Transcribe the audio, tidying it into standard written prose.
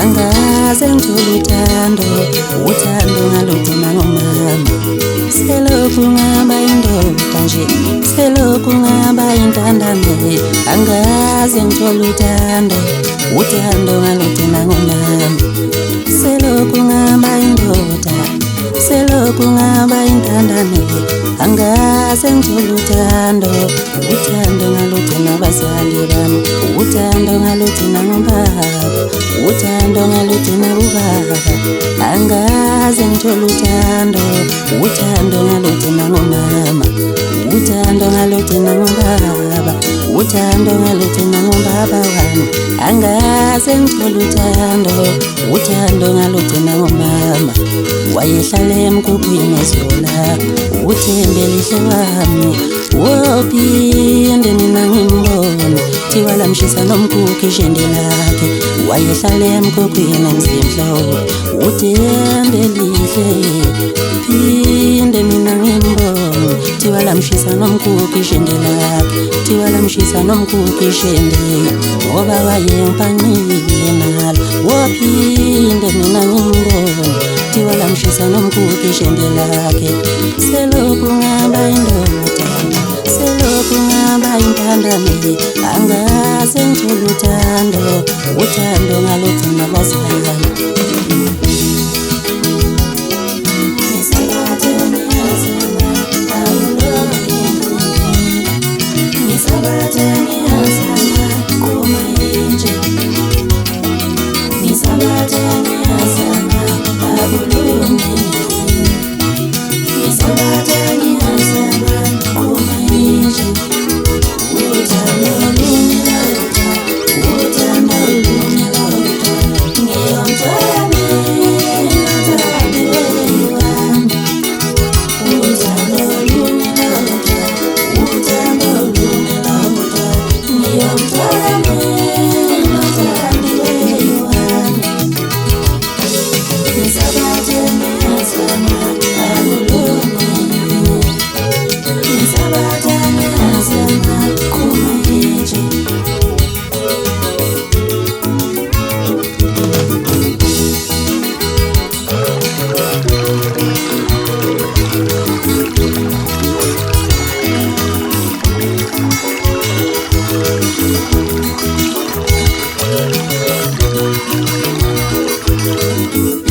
Angaze ngitholuthando uthando ngalugcina ngomama selokhu ngaba indoda nje selokhu ngaba intandane angaze ngitholuthando uthando ngalugcina ngomama selokhu ngaba indoda selokhu ngaba intandane angaze ngitholuthando uthando ngalugcina abazali bami uthando ngalugcina ngobaba uthando ngalugcina ubaba angaze ngitholuthando uthando ngalugcina ngomama uthando ngalugcina ngobaba uthando ngalugcina ngobaba wami angaze ngitholuthando uthando ngalugcina ngomama wayehlala emkhukhwini ezola uthembe lihle wami wophinde mina ngimbone thiwa lamshisa nomkhukhi ishende lakhe wayehlala emkhukhwini emzimhlobo uthembe lihle phinde mina ngimbone thiwa lamshisa nomkhukhi ishende lakhe thiwa lamshisa nomkhukhi ishende ngoba wayengiphanile nalo wophinde mina ngimbone thiwa lamshisa nomkhukhi ishende lakhe selokhu ngaba indoda selokhu ngaba intandane angaze ngitholuthando uthando ngalugcina abazali Thank you.